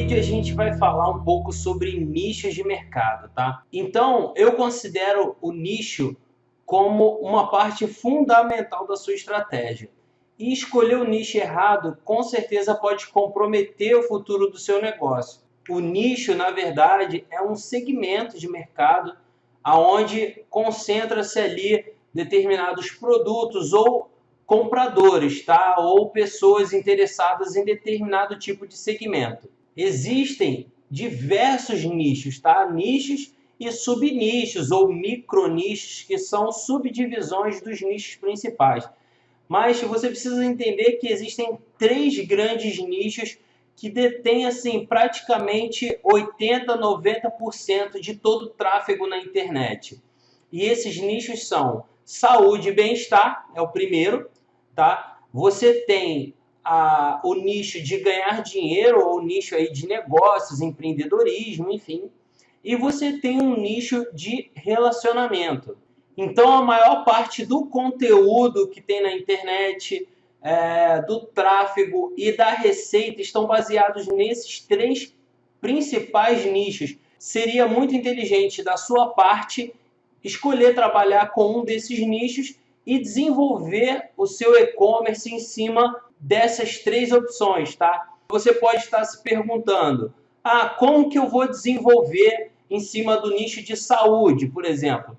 vídeo a gente vai falar um pouco sobre nichos de mercado, tá? Então, eu considero o nicho como uma parte fundamental da sua estratégia. E escolher o nicho errado, com certeza pode comprometer o futuro do seu negócio. O nicho, na verdade, é um segmento de mercado aonde concentra-se ali determinados produtos ou compradores, tá? Ou pessoas interessadas em determinado tipo de segmento. Existem diversos nichos, tá? Nichos e subnichos ou micronichos, que são subdivisões dos nichos principais. Mas você precisa entender que existem 3 grandes nichos que detêm assim, praticamente 80, 90% de todo o tráfego na internet. E esses nichos são saúde e bem-estar, é o primeiro, tá? Você tem o nicho de ganhar dinheiro, ou o nicho aí de negócios, empreendedorismo, enfim. E você tem um nicho de relacionamento. Então, a maior parte do conteúdo que tem na internet, do tráfego e da receita estão baseados nesses 3 principais nichos. Seria muito inteligente da sua parte escolher trabalhar com um desses nichos e desenvolver o seu e-commerce em cima dessas 3 opções, tá? Você pode estar se perguntando, como que eu vou desenvolver em cima do nicho de saúde, por exemplo?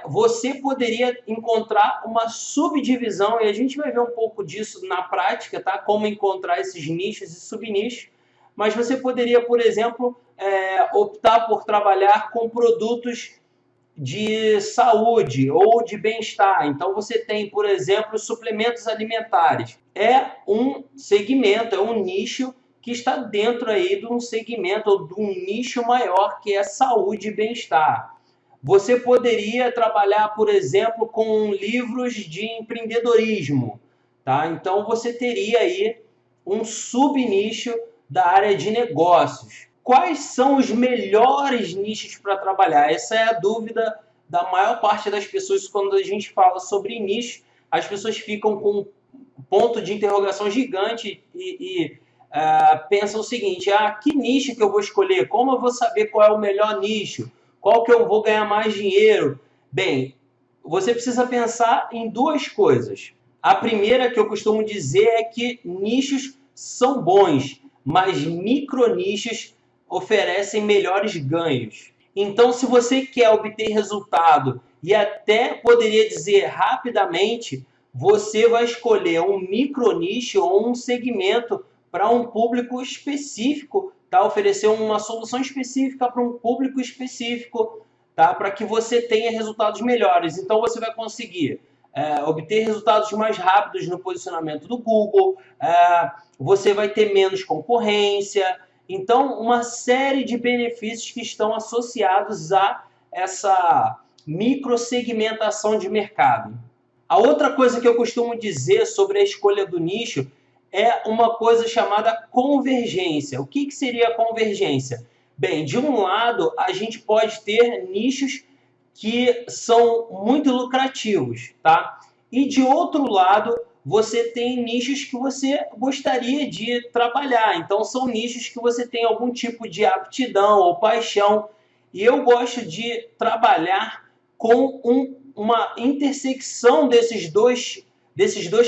Você poderia encontrar uma subdivisão, e a gente vai ver um pouco disso na prática, tá? Como encontrar esses nichos e subnichos, mas você poderia, por exemplo, optar por trabalhar com produtos de saúde ou de bem-estar. Então você tem, por exemplo, suplementos alimentares. É um segmento, é um nicho que está dentro aí de um segmento ou de um nicho maior que é saúde e bem-estar. Você poderia trabalhar, por exemplo, com livros de empreendedorismo, tá? Então você teria aí um subnicho da área de negócios. Quais são os melhores nichos para trabalhar? Essa é a dúvida da maior parte das pessoas quando a gente fala sobre nicho. As pessoas ficam com um ponto de interrogação gigante e pensam o seguinte, que nicho que eu vou escolher? Como eu vou saber qual é o melhor nicho? Qual que eu vou ganhar mais dinheiro? Bem, você precisa pensar em 2 coisas. A primeira que eu costumo dizer é que nichos são bons, mas micronichos oferecem melhores ganhos. Então, se você quer obter resultado e até poderia dizer rapidamente, você vai escolher um micronicho ou um segmento para um público específico, tá? Oferecer uma solução específica para um público específico, tá? Para que você tenha resultados melhores. Então, você vai conseguir obter resultados mais rápidos no posicionamento do Google, você vai ter menos concorrência. Então, uma série de benefícios que estão associados a essa microsegmentação de mercado. A outra coisa que eu costumo dizer sobre a escolha do nicho é uma coisa chamada convergência. O que seria a convergência? Bem, de um lado, a gente pode ter nichos que são muito lucrativos, tá? E de outro lado, você tem nichos que você gostaria de trabalhar. Então, são nichos que você tem algum tipo de aptidão ou paixão. E eu gosto de trabalhar com uma intersecção desses dois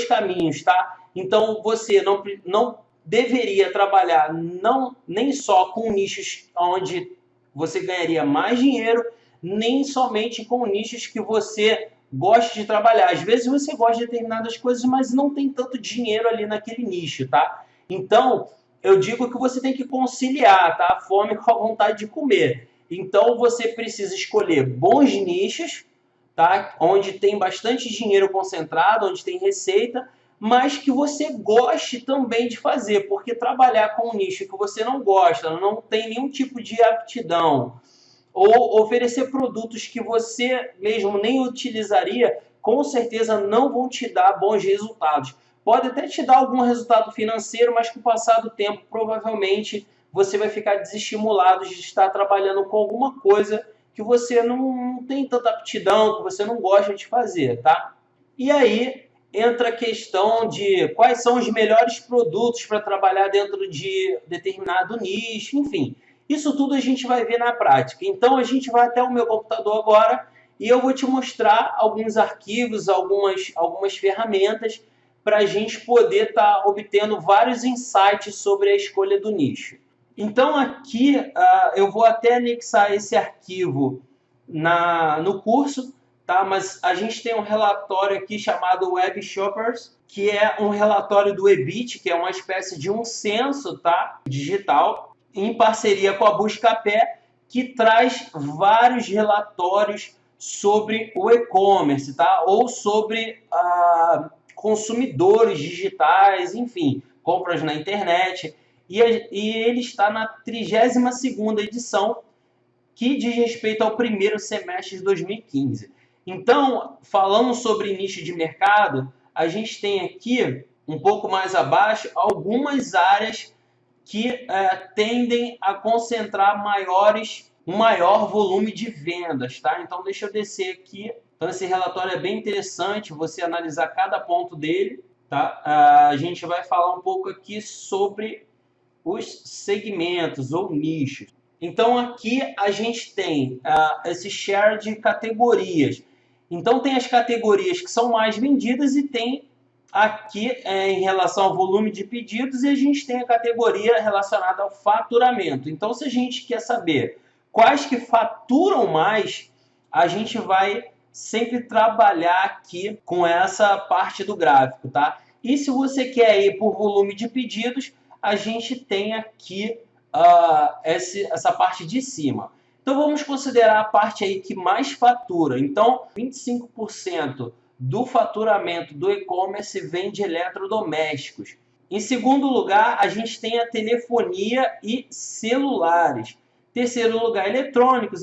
caminhos, tá? Então, você não deveria trabalhar nem só com nichos onde você ganharia mais dinheiro, nem somente com nichos que você gosta de trabalhar. Às vezes você gosta de determinadas coisas, mas não tem tanto dinheiro ali naquele nicho, tá? Então, eu digo que você tem que conciliar, tá? A fome com a vontade de comer. Então, você precisa escolher bons nichos, tá? Onde tem bastante dinheiro concentrado, onde tem receita, mas que você goste também de fazer, porque trabalhar com um nicho que você não gosta, não tem nenhum tipo de aptidão, ou oferecer produtos que você mesmo nem utilizaria, com certeza não vão te dar bons resultados. Pode até te dar algum resultado financeiro, mas com o passar do tempo, provavelmente, você vai ficar desestimulado de estar trabalhando com alguma coisa que você não tem tanta aptidão, que você não gosta de fazer, tá? E aí, entra a questão de quais são os melhores produtos para trabalhar dentro de determinado nicho, enfim. Isso tudo a gente vai ver na prática. Então, a gente vai até o meu computador agora e eu vou te mostrar alguns arquivos, algumas ferramentas para a gente poder estar obtendo vários insights sobre a escolha do nicho. Então, aqui eu vou até anexar esse arquivo no curso, tá? Mas a gente tem um relatório aqui chamado Web Shoppers, que é um relatório do Ebit, que é uma espécie de um censo, tá? Digital, em parceria com a Buscapé, que traz vários relatórios sobre o e-commerce, tá? Ou sobre consumidores digitais, enfim, compras na internet. E ele está na 32ª edição, que diz respeito ao primeiro semestre de 2015. Então, falando sobre nicho de mercado, a gente tem aqui, um pouco mais abaixo, algumas áreas que tendem a concentrar um maior volume de vendas, tá? Então, deixa eu descer aqui. Então, esse relatório é bem interessante, você analisar cada ponto dele, tá? A gente vai falar um pouco aqui sobre os segmentos ou nichos. Então, aqui a gente tem esse share de categorias. Então, tem as categorias que são mais vendidas e tem aqui em relação ao volume de pedidos, e a gente tem a categoria relacionada ao faturamento. Então, se a gente quer saber quais que faturam mais, a gente vai sempre trabalhar aqui com essa parte do gráfico, tá? E se você quer ir por volume de pedidos, a gente tem aqui essa parte de cima. Então, vamos considerar a parte aí que mais fatura. Então, 25% do faturamento do e-commerce vem de eletrodomésticos. Em segundo lugar, a gente tem a telefonia e celulares. Terceiro lugar, eletrônicos,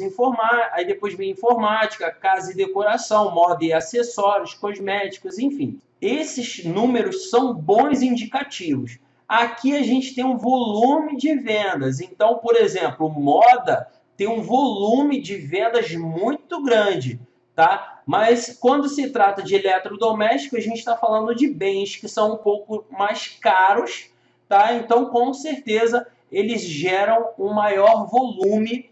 aí depois vem informática, casa e decoração, moda e acessórios, cosméticos, enfim. Esses números são bons indicativos. Aqui a gente tem um volume de vendas. Então, por exemplo, moda tem um volume de vendas muito grande, tá? Mas quando se trata de eletrodoméstico, a gente está falando de bens que são um pouco mais caros, tá? Então, com certeza, eles geram um maior volume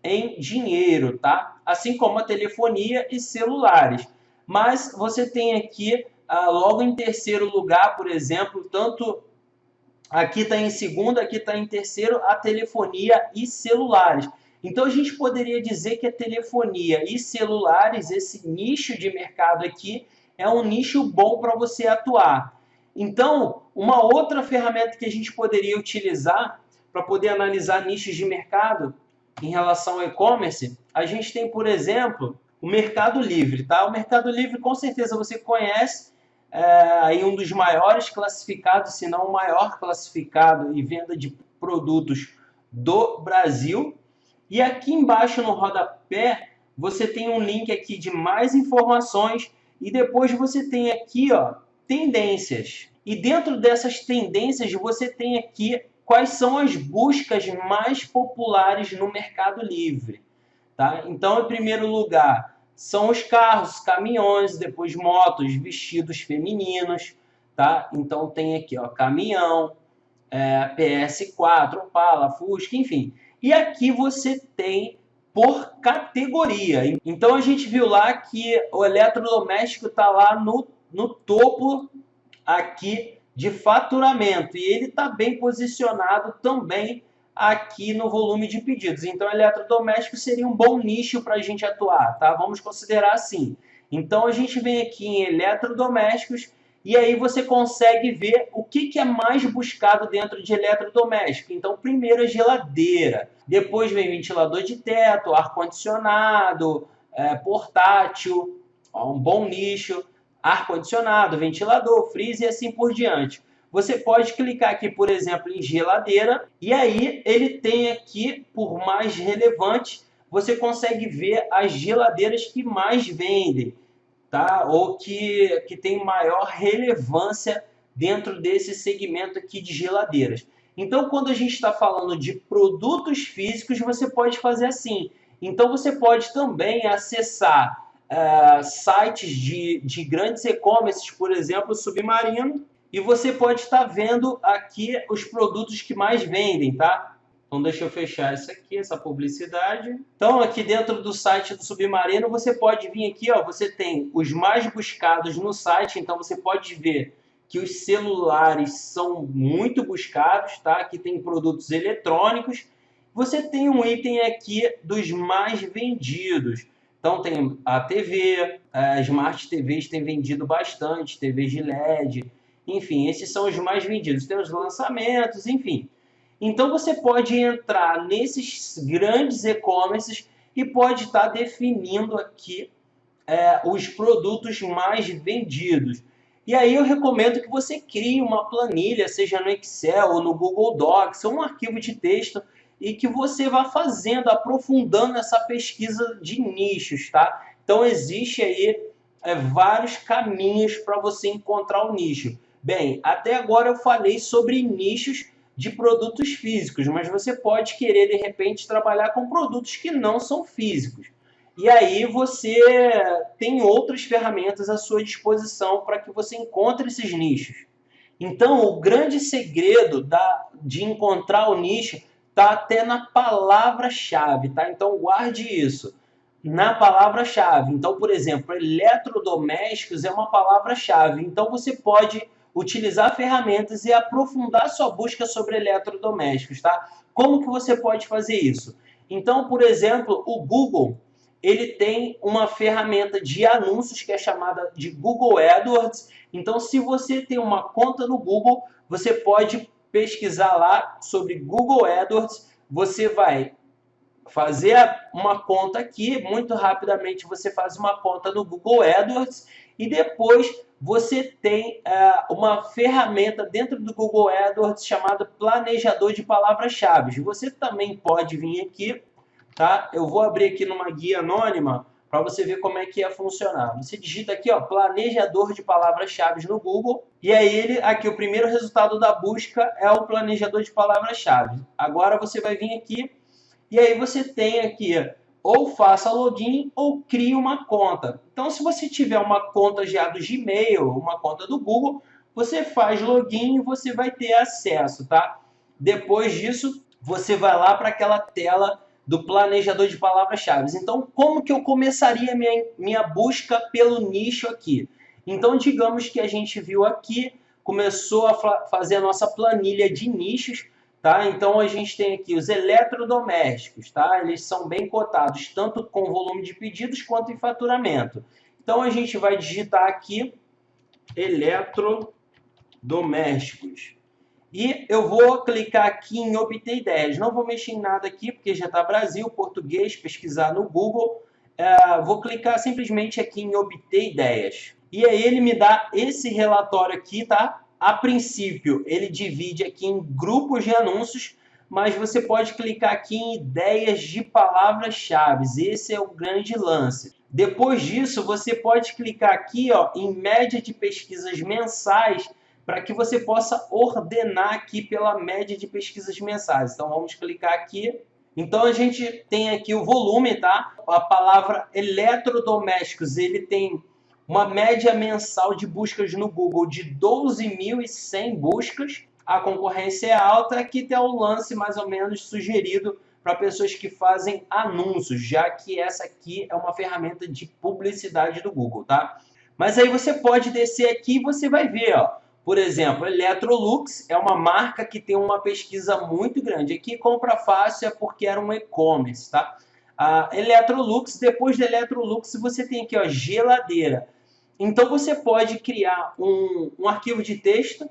em dinheiro, tá? Assim como a telefonia e celulares. Mas você tem aqui, logo em terceiro lugar, por exemplo, tanto aqui está em segundo, aqui está em terceiro, a telefonia e celulares. Então, a gente poderia dizer que a telefonia e celulares, esse nicho de mercado aqui, é um nicho bom para você atuar. Então, uma outra ferramenta que a gente poderia utilizar para poder analisar nichos de mercado em relação ao e-commerce, a gente tem, por exemplo, o Mercado Livre, tá? O Mercado Livre, com certeza, você conhece, aí um dos maiores classificados, se não o maior classificado em venda de produtos do Brasil. E aqui embaixo no rodapé, você tem um link aqui de mais informações e depois você tem aqui, ó, tendências. E dentro dessas tendências, você tem aqui quais são as buscas mais populares no Mercado Livre, tá? Então, em primeiro lugar, são os carros, caminhões, depois motos, vestidos femininos, tá? Então tem aqui, ó, caminhão, PS4, Opala, Fusca, enfim. E aqui você tem por categoria. Então a gente viu lá que o eletrodoméstico está lá no topo aqui de faturamento e ele está bem posicionado também aqui no volume de pedidos. Então, eletrodoméstico seria um bom nicho para a gente atuar, tá? Vamos considerar assim. Então, a gente vem aqui em eletrodomésticos e aí você consegue ver o que é mais buscado dentro de eletrodoméstico. Então, primeiro a geladeira, depois vem ventilador de teto, ar-condicionado, portátil, ó, um bom nicho, ar-condicionado, ventilador, freezer e assim por diante. Você pode clicar aqui, por exemplo, em geladeira, e aí ele tem aqui, por mais relevante, você consegue ver as geladeiras que mais vendem, tá? Ou que tem maior relevância dentro desse segmento aqui de geladeiras. Então, quando a gente está falando de produtos físicos, você pode fazer assim. Então, você pode também acessar sites de grandes e-commerces, por exemplo, Submarino, e você pode estar vendo aqui os produtos que mais vendem, tá? Então deixa eu fechar isso aqui, essa publicidade. Então aqui dentro do site do Submarino, você pode vir aqui, ó, você tem os mais buscados no site, então você pode ver que os celulares são muito buscados, tá? Aqui tem produtos eletrônicos. Você tem um item aqui dos mais vendidos. Então tem a TV, a Smart TVs tem vendido bastante, TVs de LED, enfim, esses são os mais vendidos. Tem os lançamentos, enfim. Então você pode entrar nesses grandes e-commerces e pode estar definindo aqui os produtos mais vendidos. E aí eu recomendo que você crie uma planilha, seja no Excel ou no Google Docs, ou um arquivo de texto, e que você vá fazendo, aprofundando essa pesquisa de nichos, tá? Então existe aí vários caminhos para você encontrar o nicho. Bem, até agora eu falei sobre nichos de produtos físicos, mas você pode querer, de repente, trabalhar com produtos que não são físicos. E aí você tem outras ferramentas à sua disposição para que você encontre esses nichos. Então, o grande segredo de encontrar o nicho está até na palavra-chave, tá? Então, guarde isso. Na palavra-chave. Então, por exemplo, eletrodomésticos é uma palavra-chave. Então, você pode utilizar ferramentas e aprofundar sua busca sobre eletrodomésticos, tá? Como que você pode fazer isso? Então, por exemplo, o Google, ele tem uma ferramenta de anúncios que é chamada de Google AdWords. Então, se você tem uma conta no Google, você pode pesquisar lá sobre Google AdWords. Você vai fazer uma conta aqui, muito rapidamente você faz uma conta no Google AdWords e depois você tem uma ferramenta dentro do Google AdWords chamada planejador de palavras-chave. Você também pode vir aqui, tá? Eu vou abrir aqui numa guia anônima para você ver como é que ia funcionar. Você digita aqui, ó, planejador de palavras-chave no Google, e aí aqui o primeiro resultado da busca é o planejador de palavras-chave. Agora você vai vir aqui e aí você tem aqui ou faça login ou crie uma conta. Então, se você tiver uma conta já do Gmail, uma conta do Google, você faz login e você vai ter acesso, tá? Depois disso, você vai lá para aquela tela do planejador de palavras-chave. Então, como que eu começaria minha busca pelo nicho aqui? Então, digamos que a gente viu aqui, começou a fazer a nossa planilha de nichos, tá? Então, a gente tem aqui os eletrodomésticos, tá? Eles são bem cotados, tanto com volume de pedidos quanto em faturamento. Então, a gente vai digitar aqui eletrodomésticos. E eu vou clicar aqui em obter ideias. Não vou mexer em nada aqui, porque já está Brasil, português, pesquisar no Google. Vou clicar simplesmente aqui em obter ideias. E aí ele me dá esse relatório aqui, tá? A princípio, ele divide aqui em grupos de anúncios, mas você pode clicar aqui em ideias de palavras-chave. Esse é o grande lance. Depois disso, você pode clicar aqui, ó, em média de pesquisas mensais, para que você possa ordenar aqui pela média de pesquisas mensais. Então, vamos clicar aqui. Então, a gente tem aqui o volume, tá? A palavra eletrodomésticos, ele tem uma média mensal de buscas no Google de 12.100 buscas. A concorrência é alta, aqui tem o lance mais ou menos sugerido para pessoas que fazem anúncios, já que essa aqui é uma ferramenta de publicidade do Google, tá? Mas aí você pode descer aqui e você vai ver, ó. Por exemplo, Electrolux é uma marca que tem uma pesquisa muito grande. Aqui compra fácil é porque era um e-commerce, tá? A Electrolux, depois da Electrolux, você tem aqui, ó, geladeira. Então você pode criar um arquivo de texto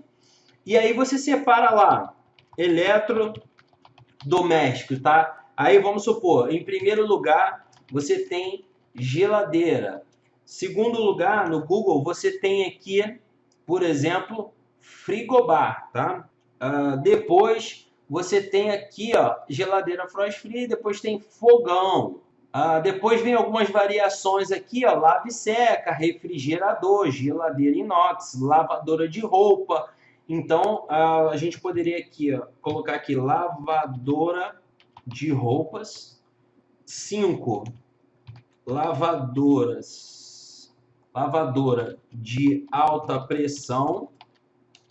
e aí você separa lá, eletrodoméstico, tá? Aí vamos supor, em primeiro lugar, você tem geladeira. Segundo lugar, no Google, você tem aqui, por exemplo, frigobar, tá? Depois você tem aqui, ó, geladeira frost free, depois tem fogão. Depois vem algumas variações aqui, ó, lave seca, refrigerador, geladeira inox, lavadora de roupa. Então, a gente poderia aqui, ó, colocar aqui lavadora de roupas 5. lavadora de alta pressão,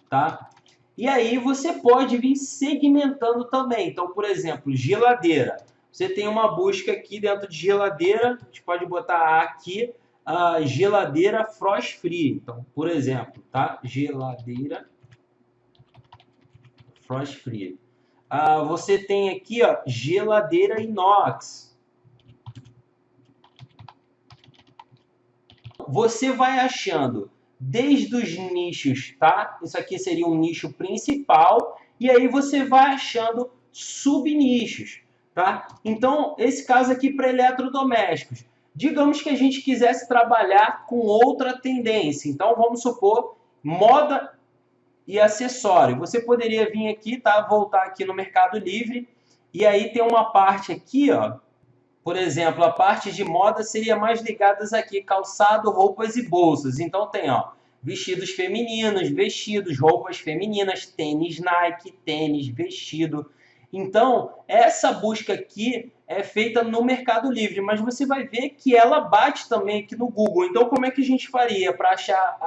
tá? E aí você pode vir segmentando também. Então, por exemplo, geladeira. Você tem uma busca aqui dentro de geladeira, a gente pode botar aqui a geladeira frost free. Então, por exemplo, tá? Geladeira frost free. Você tem aqui, ó, geladeira inox. Você vai achando desde os nichos, tá? Isso aqui seria um nicho principal e aí você vai achando subnichos, tá? Então, esse caso aqui para eletrodomésticos. Digamos que a gente quisesse trabalhar com outra tendência. Então, vamos supor moda e acessório. Você poderia vir aqui, tá? Voltar aqui no Mercado Livre e aí tem uma parte aqui, ó. Por exemplo, a parte de moda seria mais ligadas aqui, calçado, roupas e bolsas. Então tem, ó, vestidos femininos, vestidos, roupas femininas, tênis Nike, tênis, vestido. Então, essa busca aqui é feita no Mercado Livre, mas você vai ver que ela bate também aqui no Google. Então, como é que a gente faria para achar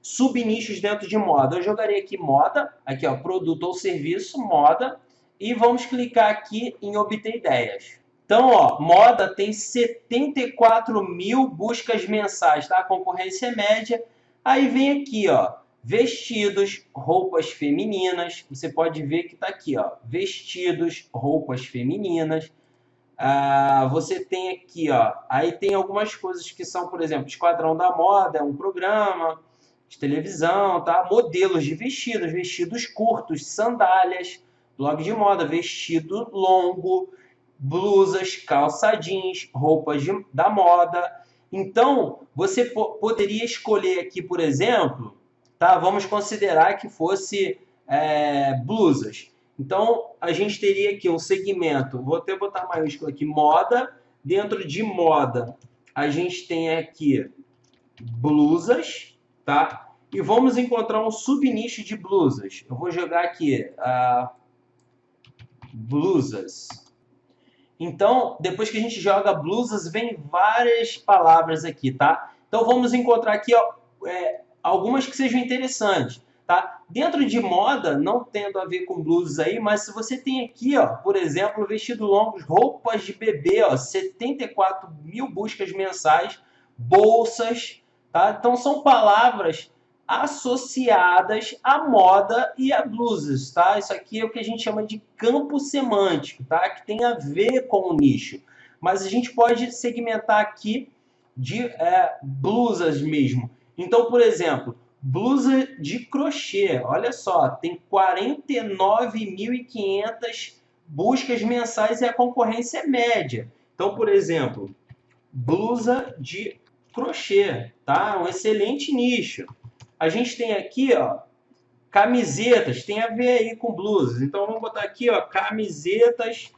subnichos dentro de moda? Eu jogaria aqui moda, aqui ó, produto ou serviço, moda, e vamos clicar aqui em obter ideias. Então, ó, moda tem 74 mil buscas mensais, tá? A concorrência é média. Aí vem aqui, ó, vestidos, roupas femininas. Você pode ver que tá aqui, ó, vestidos, roupas femininas. Você tem aqui, ó, aí tem algumas coisas que são, por exemplo, Esquadrão da Moda, é um programa de televisão, tá? Modelos de vestidos, vestidos curtos, sandálias, blog de moda, vestido longo, blusas, calça jeans, roupas da moda. Então, você poderia escolher aqui, por exemplo, tá? Vamos considerar que fosse blusas. Então, a gente teria aqui um segmento, vou até botar maiúsculo aqui, moda. Dentro de moda, a gente tem aqui blusas, tá? E vamos encontrar um subnicho de blusas. Eu vou jogar aqui, blusas. Então, depois que a gente joga blusas, vem várias palavras aqui, tá? Então, vamos encontrar aqui ó, algumas que sejam interessantes, tá? Dentro de moda, não tendo a ver com blusas aí, mas se você tem aqui, ó, por exemplo, vestido longos, roupas de bebê, ó, 74 mil buscas mensais, bolsas, tá? Então, são palavras associadas à moda e a blusas, tá? Isso aqui é o que a gente chama de campo semântico, tá? Que tem a ver com o nicho. Mas a gente pode segmentar aqui de blusas mesmo. Então, por exemplo, blusa de crochê, olha só, tem 49.500 buscas mensais e a concorrência é média. Então, por exemplo, blusa de crochê, tá? Um excelente nicho. A gente tem aqui, ó, camisetas, tem a ver aí com blusas. Então, vamos botar aqui, ó, camisetas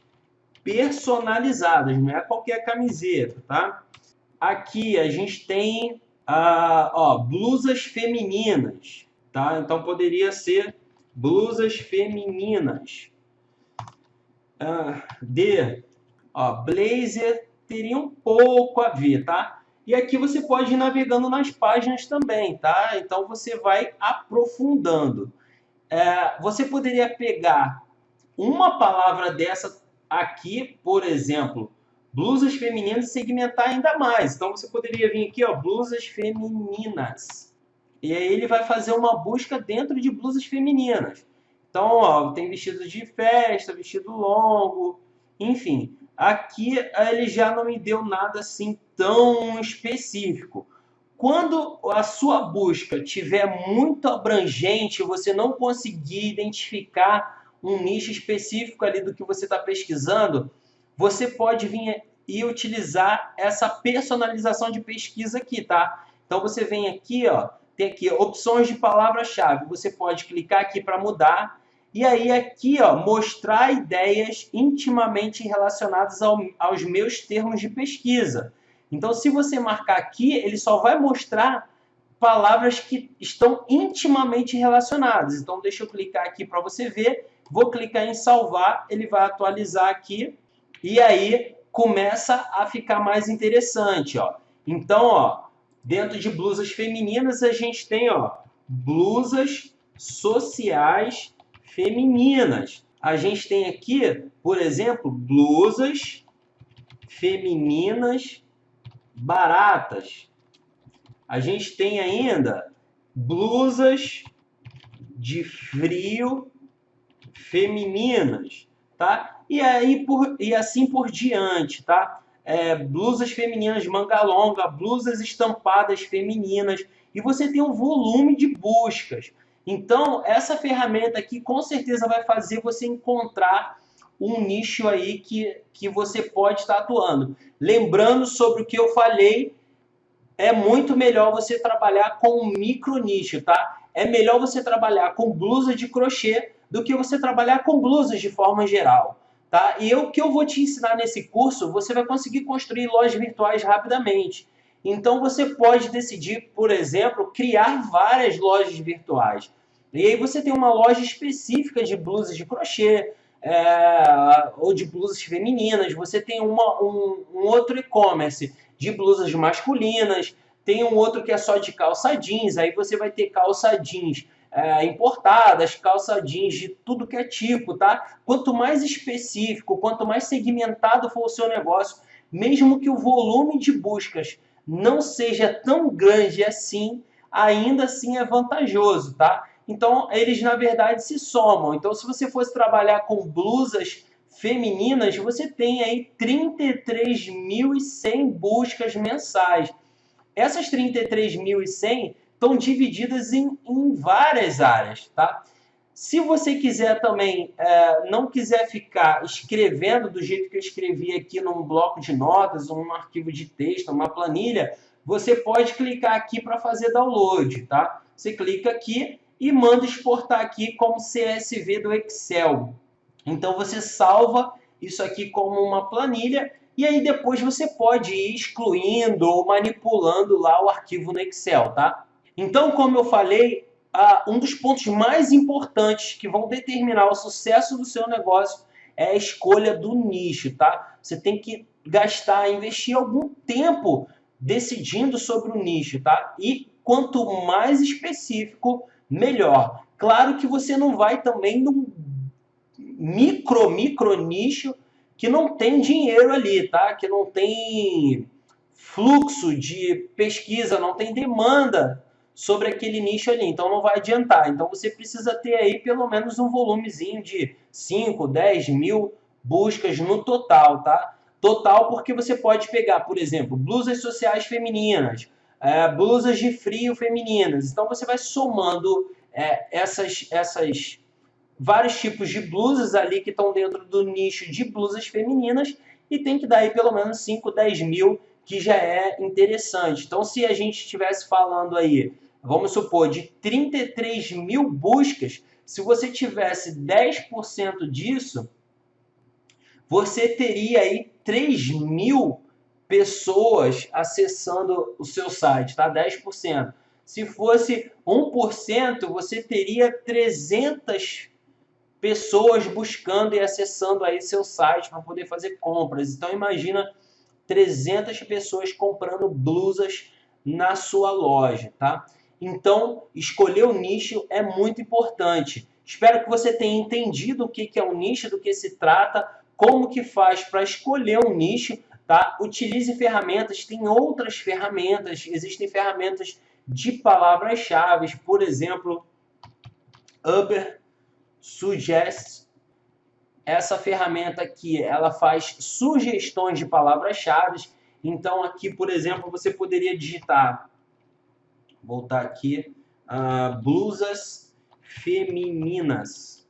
personalizadas, não é qualquer camiseta, tá? Aqui a gente tem, ó, blusas femininas, tá? Então, poderia ser blusas femininas. Blazer teria um pouco a ver, tá? E aqui você pode ir navegando nas páginas também, tá? Então, você vai aprofundando. Você poderia pegar uma palavra dessa aqui, por exemplo, blusas femininas, e segmentar ainda mais. Então, você poderia vir aqui, ó, blusas femininas. E aí ele vai fazer uma busca dentro de blusas femininas. Então, ó, tem vestido de festa, vestido longo, enfim. Aqui ele já não me deu nada assim tão específico. Quando a sua busca tiver muito abrangente, você não conseguir identificar um nicho específico ali do que você está pesquisando, você pode vir e utilizar essa personalização de pesquisa aqui, tá? Então você vem aqui, ó, tem aqui opções de palavra-chave. Você pode clicar aqui para mudar. E aí aqui, ó, mostrar ideias intimamente relacionadas aos meus termos de pesquisa. Então, se você marcar aqui, ele só vai mostrar palavras que estão intimamente relacionadas. Então, deixa eu clicar aqui para você ver. Vou clicar em salvar, ele vai atualizar aqui. E aí, começa a ficar mais interessante, ó. Então, ó, dentro de blusas femininas, a gente tem, ó, blusas sociais femininas. A gente tem aqui, por exemplo, blusas femininas baratas. A gente tem ainda blusas de frio femininas, tá? E assim por diante, tá? Blusas femininas de manga longa, blusas estampadas femininas, e você tem um volume de buscas. Então, essa ferramenta aqui com certeza vai fazer você encontrar um nicho aí que você pode estar atuando. Lembrando sobre o que eu falei, é muito melhor você trabalhar com um micro nicho, tá? É melhor você trabalhar com blusa de crochê do que você trabalhar com blusas de forma geral, tá? E o que eu vou te ensinar nesse curso, você vai conseguir construir lojas virtuais rapidamente. Então você pode decidir, por exemplo, criar várias lojas virtuais. E aí você tem uma loja específica de blusas de crochê, ou de blusas femininas, você tem um outro e-commerce de blusas masculinas, tem um outro que é só de calça jeans, aí você vai ter calça jeans importadas, calça jeans de tudo que é tipo, tá? Quanto mais específico, quanto mais segmentado for o seu negócio, mesmo que o volume de buscas não seja tão grande assim, ainda assim é vantajoso, tá? Então, eles na verdade se somam. Então, se você fosse trabalhar com blusas femininas, você tem aí 33.100 buscas mensais. Essas 33.100 estão divididas em várias áreas, tá? Se você quiser também, não quiser ficar escrevendo do jeito que eu escrevi aqui num bloco de notas, ou num arquivo de texto, uma planilha, você pode clicar aqui para fazer download, tá? Você clica aqui e manda exportar aqui como CSV do Excel. Então você salva isso aqui como uma planilha e aí depois você pode ir excluindo ou manipulando lá o arquivo no Excel, tá? Então, como eu falei, um dos pontos mais importantes que vão determinar o sucesso do seu negócio é a escolha do nicho, tá? Você tem que investir algum tempo decidindo sobre o nicho, tá? E quanto mais específico, melhor. Claro que você não vai também num micro nicho que não tem dinheiro ali, tá? Que não tem fluxo de pesquisa, não tem demanda sobre aquele nicho ali, então não vai adiantar. Então você precisa ter aí pelo menos um volumezinho de 5, 10 mil buscas no total, tá? Total porque você pode pegar, por exemplo, blusas sociais femininas, blusas de frio femininas. Então você vai somando essas vários tipos de blusas ali que estão dentro do nicho de blusas femininas e tem que dar aí pelo menos 5, 10 mil, que já é interessante. Então, se a gente estivesse falando aí, vamos supor, de 33.000 buscas, se você tivesse 10% disso, você teria aí 3.000 pessoas acessando o seu site, tá? 10%. Se fosse 1%, você teria 300 pessoas buscando e acessando aí seu site para poder fazer compras. Então imagina 300 pessoas comprando blusas na sua loja, tá? Então escolher o nicho é muito importante. Espero que você tenha entendido o que é um nicho, do que se trata, como que faz para escolher um nicho, tá? Utilize ferramentas, tem outras ferramentas, existem ferramentas de palavras-chave, por exemplo, Ubersuggest. Essa ferramenta aqui, ela faz sugestões de palavras-chave. Então aqui, por exemplo, você poderia digitar, voltar aqui, blusas femininas.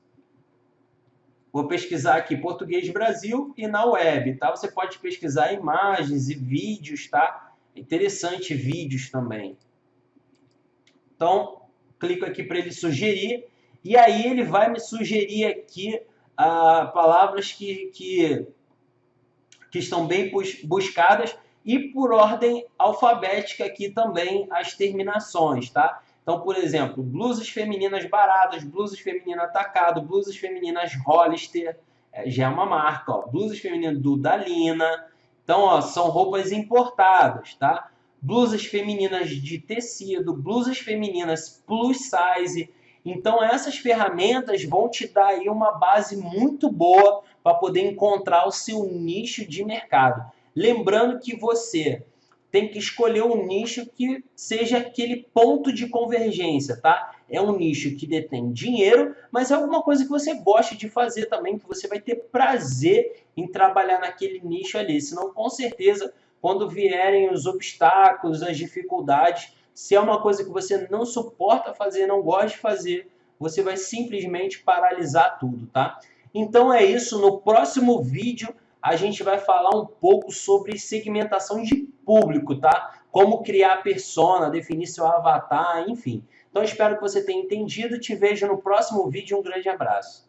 Vou pesquisar aqui português Brasil e na web, tá? Você pode pesquisar imagens e vídeos, tá? Interessante vídeos também. Então, clico aqui para ele sugerir e aí ele vai me sugerir aqui palavras que estão bem buscadas e por ordem alfabética aqui também as terminações, tá? Então, por exemplo, blusas femininas baratas, blusas femininas atacado, blusas femininas Hollister, já é uma marca, ó. Blusas femininas Dudalina, Então, ó, são roupas importadas, tá? Blusas femininas de tecido, blusas femininas plus size. Então, essas ferramentas vão te dar aí uma base muito boa para poder encontrar o seu nicho de mercado. Lembrando que você tem que escolher um nicho que seja aquele ponto de convergência, tá? É um nicho que detém dinheiro, mas é alguma coisa que você gosta de fazer também, que você vai ter prazer em trabalhar naquele nicho ali. Senão, com certeza, quando vierem os obstáculos, as dificuldades, se é uma coisa que você não suporta fazer, não gosta de fazer, você vai simplesmente paralisar tudo, tá? Então é isso. No próximo vídeo, a gente vai falar um pouco sobre segmentação de público, tá? Como criar persona, definir seu avatar, enfim. Então espero que você tenha entendido. Te vejo no próximo vídeo. Um grande abraço.